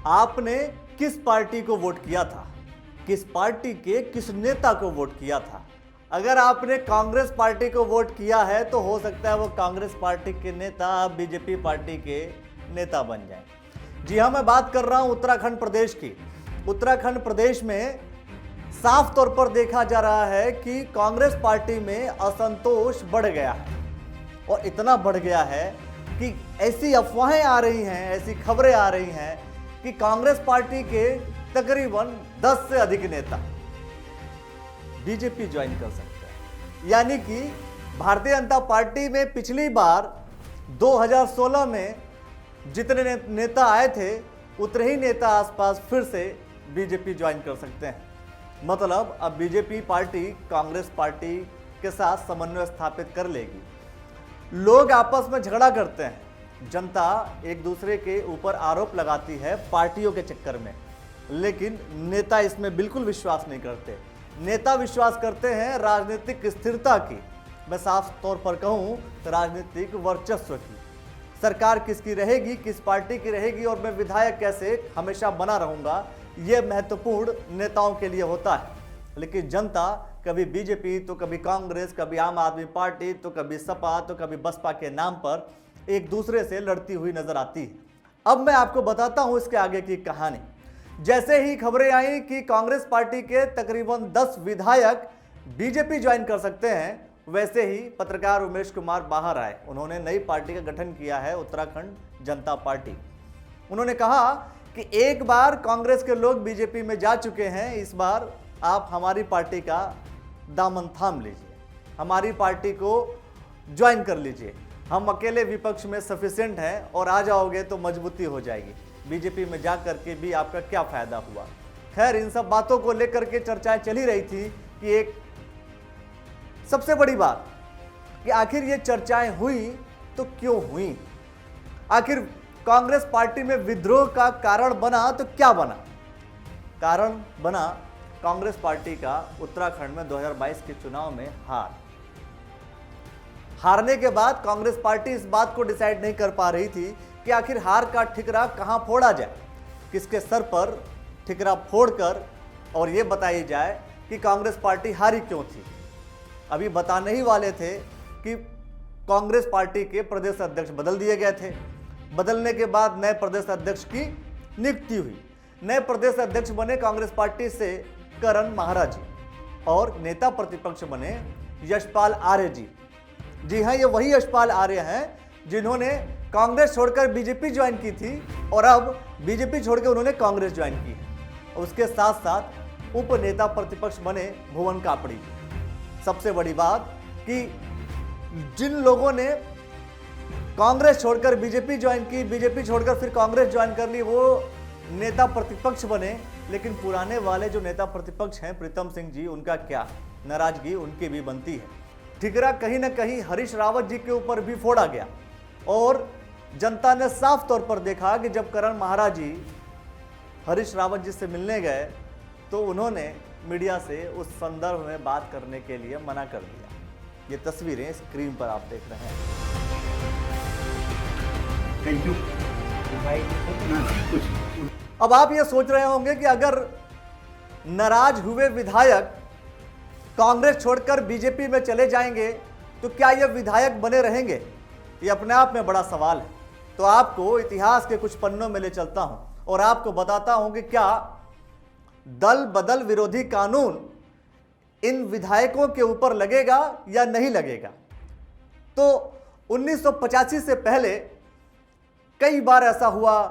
आपने किस पार्टी को वोट किया था, किस पार्टी के किस नेता को वोट किया था। अगर आपने कांग्रेस पार्टी को वोट किया है तो हो सकता है वो कांग्रेस पार्टी के नेता बीजेपी पार्टी के नेता बन जाएं। जी हां, मैं बात कर रहा हूं उत्तराखंड प्रदेश की। उत्तराखंड प्रदेश में साफ तौर पर देखा जा रहा है कि कांग्रेस पार्टी में असंतोष बढ़ गया है और इतना बढ़ गया है कि ऐसी अफवाहें आ रही हैं, ऐसी खबरें आ रही हैं कि कांग्रेस पार्टी के तकरीबन 10 से अधिक नेता बीजेपी ज्वाइन कर सकते हैं। यानी कि भारतीय जनता पार्टी में पिछली बार 2016 में जितने नेता आए थे उतने ही नेता आसपास फिर से बीजेपी ज्वाइन कर सकते हैं। मतलब अब बीजेपी पार्टी कांग्रेस पार्टी के साथ समन्वय स्थापित कर लेगी। लोग आपस में झगड़ा करते हैं, जनता एक दूसरे के ऊपर आरोप लगाती है पार्टियों के चक्कर में, लेकिन नेता इसमें बिल्कुल विश्वास नहीं करते। नेता विश्वास करते हैं राजनीतिक स्थिरता की, मैं साफ तौर पर कहूं राजनीतिक वर्चस्व की। सरकार किसकी रहेगी, किस पार्टी की रहेगी और मैं विधायक कैसे हमेशा बना रहूंगा, यह महत्वपूर्ण नेताओं के लिए होता है। लेकिन जनता कभी बीजेपी तो कभी कांग्रेस, कभी आम आदमी पार्टी तो कभी सपा तो कभी बसपा के नाम पर एक दूसरे से लड़ती हुई नजर आती है। अब मैं आपको बताता हूं इसके आगे की कहानी। जैसे ही खबरें आई कि कांग्रेस पार्टी के तकरीबन 10 विधायक बीजेपी ज्वाइन कर सकते हैं, वैसे ही पत्रकार उमेश कुमार बाहर आए। उन्होंने नई पार्टी का गठन किया है, उत्तराखंड जनता पार्टी। उन्होंने कहा कि एक बार कांग्रेस के लोग बीजेपी में जा चुके हैं, इस बार आप हमारी पार्टी का दामन थाम लीजिए, हमारी पार्टी को ज्वाइन कर लीजिए। हम अकेले विपक्ष में सफिशिएंट हैं और आ जाओगे तो मजबूती हो जाएगी। बीजेपी में जा करके भी आपका क्या फायदा हुआ। खैर, इन सब बातों को लेकर के चर्चाएं चली रही थी कि एक सबसे बड़ी बात कि आखिर ये चर्चाएं हुई तो क्यों हुई, आखिर कांग्रेस पार्टी में विद्रोह का कारण बना तो क्या बना। कारण बना कांग्रेस पार्टी का उत्तराखंड में 2022 के चुनाव में हारने के बाद कांग्रेस पार्टी इस बात को डिसाइड नहीं कर पा रही थी कि आखिर हार का ठिकरा कहां फोड़ा जाए, किसके सर पर ठिकरा फोड़कर और यह बताई जाए कि कांग्रेस पार्टी हारी क्यों थी। अभी बताने ही वाले थे कि कांग्रेस पार्टी के प्रदेश अध्यक्ष बदल दिए गए थे। बदलने के बाद नए प्रदेश अध्यक्ष की नियुक्ति हुई। नए प्रदेश अध्यक्ष बने कांग्रेस पार्टी से करण महाराज जी और नेता प्रतिपक्ष बने यशपाल आर्य जी। जी हाँ, ये वही यशपाल आर्य हैं जिन्होंने कांग्रेस छोड़कर बीजेपी ज्वाइन की थी और अब बीजेपी छोड़कर उन्होंने कांग्रेस ज्वाइन की है। उसके साथ साथ उप नेता प्रतिपक्ष बने भुवन कापड़ी। सबसे बड़ी बात कि जिन लोगों ने कांग्रेस छोड़कर बीजेपी ज्वाइन की, बीजेपी छोड़कर फिर कांग्रेस ज्वाइन कर ली, वो नेता प्रतिपक्ष बने। लेकिन पुराने वाले जो नेता प्रतिपक्ष हैं प्रीतम सिंह जी, उनका क्या, नाराजगी उनकी भी बनती है। ठिकरा कहीं ना कहीं हरीश रावत जी के ऊपर भी फोड़ा गया और जनता ने साफ तौर पर देखा कि जब करण महाराज जी हरीश रावत जी से मिलने गए तो उन्होंने मीडिया से उस संदर्भ में बात करने के लिए मना कर दिया। ये तस्वीरें स्क्रीन पर आप देख रहे हैं। Thank you. अब आप ये सोच रहे होंगे कि अगर नाराज हुए विधायक कांग्रेस छोड़कर बीजेपी में चले जाएंगे तो क्या ये विधायक बने रहेंगे, ये अपने आप में बड़ा सवाल है। तो आपको इतिहास के कुछ पन्नों में ले चलता हूं और आपको बताता हूं कि क्या दल बदल विरोधी कानून इन विधायकों के ऊपर लगेगा या नहीं लगेगा। तो 1985 से पहले कई बार ऐसा हुआ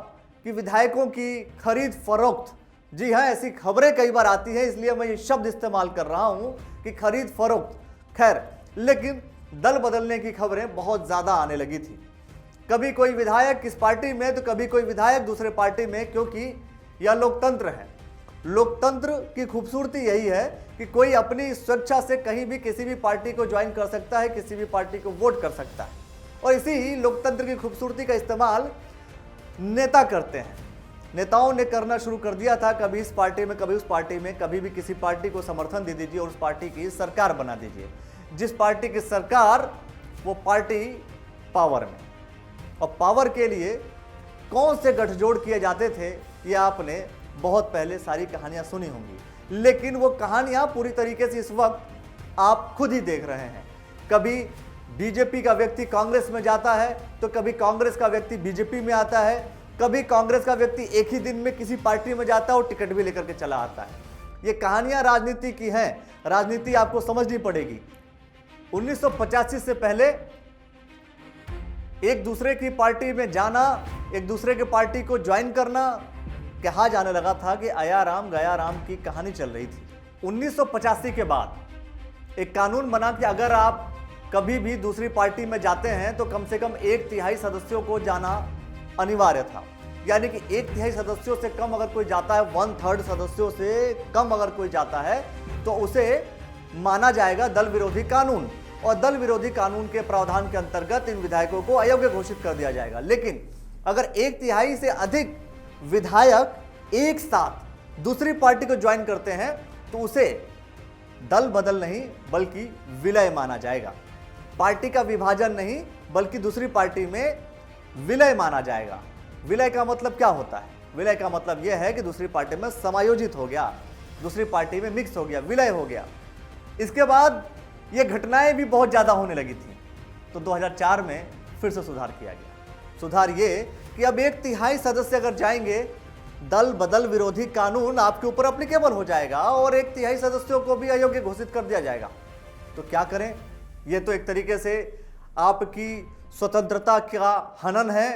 कि विधायकों की खरीद फरोख्त, जी हाँ, ऐसी खबरें कई बार आती हैं, इसलिए मैं ये शब्द इस्तेमाल कर रहा हूं कि खरीद फरोख्त। खैर, लेकिन दल बदलने की खबरें बहुत ज्यादा आने लगी थी। कभी कोई विधायक किस पार्टी में तो कभी कोई विधायक दूसरे पार्टी में, क्योंकि यह लोकतंत्र है। लोकतंत्र की खूबसूरती यही है कि कोई अपनी स्वेच्छा से कहीं भी किसी भी पार्टी को ज्वाइन कर सकता है, किसी भी पार्टी को वोट कर सकता है और इसी ही लोकतंत्र की खूबसूरती का इस्तेमाल नेता करते हैं। नेताओं ने करना शुरू कर दिया था, कभी इस पार्टी में कभी उस पार्टी में, कभी भी किसी पार्टी को समर्थन दे दीजिए और उस पार्टी की सरकार बना दीजिए। जिस पार्टी की सरकार, वो पार्टी पावर में, और पावर के लिए कौन से गठजोड़ किए जाते थे ये आपने बहुत पहले सारी कहानियां सुनी होंगी, लेकिन वो कहानियां पूरी तरीके से इस वक्त आप खुद ही देख रहे हैं। कभी बीजेपी का व्यक्ति कांग्रेस में जाता है तो कभी कांग्रेस का व्यक्ति बीजेपी में आता है, कभी कांग्रेस का व्यक्ति एक ही दिन में किसी पार्टी में जाता है और टिकट भी लेकर के चला आता है। ये कहानियां राजनीति की हैं, राजनीति आपको समझनी पड़ेगी। 1985 से पहले एक दूसरे की पार्टी में जाना, एक दूसरे की पार्टी को ज्वाइन करना, कहा जाने लगा था कि आया राम गया राम की कहानी चल रही थी। 1985 के बाद एक कानून बना कि अगर आप कभी भी दूसरी पार्टी में जाते हैं तो कम से कम 1/3 सदस्यों को जाना अनिवार्य था। यानी कि 1/3 सदस्यों से कम अगर कोई जाता है, 1/3 सदस्यों से कम अगर कोई जाता है तो उसे माना जाएगा दल विरोधी कानून, और दल विरोधी कानून के प्रावधान के अंतर्गत इन विधायकों को अयोग्य घोषित कर दिया जाएगा। लेकिन अगर 1/3 से अधिक विधायक एक साथ दूसरी पार्टी को ज्वाइन करते हैं तो उसे दल बदल नहीं बल्कि विलय माना जाएगा। पार्टी का विभाजन नहीं बल्कि दूसरी पार्टी में विलय माना जाएगा। विलय का मतलब क्या होता है? विलय का मतलब यह है कि दूसरी पार्टी में समायोजित हो गया, दूसरी पार्टी में मिक्स हो गया, विलय हो गया। इसके बाद ये घटनाएं भी बहुत ज्यादा होने लगी थी, तो 2004 में फिर से सुधार किया गया। सुधार ये कि अब 1/3 सदस्य अगर जाएंगे, दल बदल विरोधी कानून आपके ऊपर एप्लीकेबल हो जाएगा और 1/3 सदस्यों को भी अयोग्य घोषित कर दिया जाएगा। तो क्या करें? ये तो एक तरीके से आपकी स्वतंत्रता का हनन है।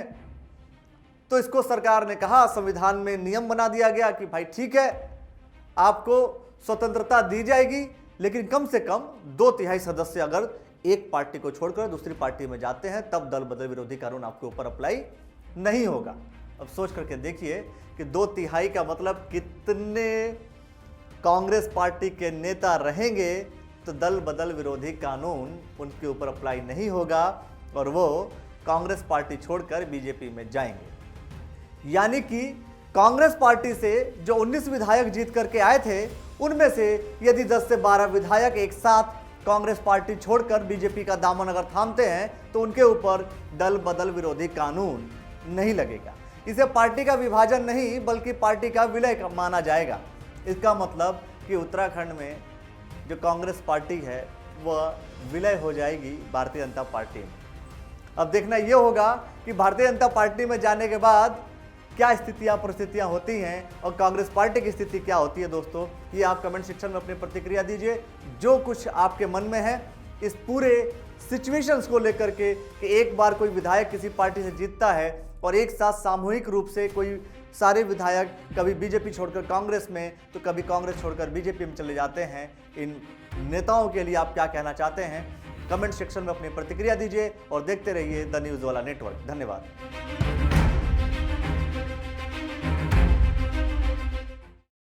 तो इसको सरकार ने कहा, संविधान में नियम बना दिया गया कि भाई ठीक है, आपको स्वतंत्रता दी जाएगी, लेकिन कम से कम 2/3 सदस्य अगर एक पार्टी को छोड़कर दूसरी पार्टी में जाते हैं तब दल बदल विरोधी कानून आपके ऊपर अप्लाई नहीं होगा। अब सोच करके देखिए कि 2/3 का मतलब कितने कांग्रेस पार्टी के नेता रहेंगे, तो दल बदल विरोधी कानून उनके ऊपर अप्लाई नहीं होगा और वो कांग्रेस पार्टी छोड़कर बीजेपी में जाएंगे। यानी कि कांग्रेस पार्टी से जो 19 विधायक जीत करके आए थे, उनमें से यदि 10 से 12 विधायक एक साथ कांग्रेस पार्टी छोड़कर बीजेपी का दामन अगर थामते हैं तो उनके ऊपर दल बदल विरोधी कानून नहीं लगेगा। इसे पार्टी का विभाजन नहीं बल्कि पार्टी का विलय माना जाएगा। इसका मतलब कि उत्तराखंड में जो कांग्रेस पार्टी है वह विलय हो जाएगी भारतीय जनता पार्टी में। अब देखना यह होगा कि भारतीय जनता पार्टी में जाने के बाद क्या स्थितियां परिस्थितियां होती हैं और कांग्रेस पार्टी की स्थिति क्या होती है। दोस्तों, ये आप कमेंट सेक्शन में अपनी प्रतिक्रिया दीजिए, जो कुछ आपके मन में है इस पूरे सिचुएशंस को लेकर के कि एक बार कोई विधायक किसी पार्टी से जीतता है और एक साथ सामूहिक रूप से कोई सारे विधायक कभी बीजेपी छोड़कर कांग्रेस में तो कभी कांग्रेस छोड़कर बीजेपी में चले जाते हैं। इन नेताओं के लिए आप क्या कहना चाहते हैं? कमेंट सेक्शन में अपनी प्रतिक्रिया दीजिए और देखते रहिए द न्यूज़ वाला नेटवर्क। धन्यवाद।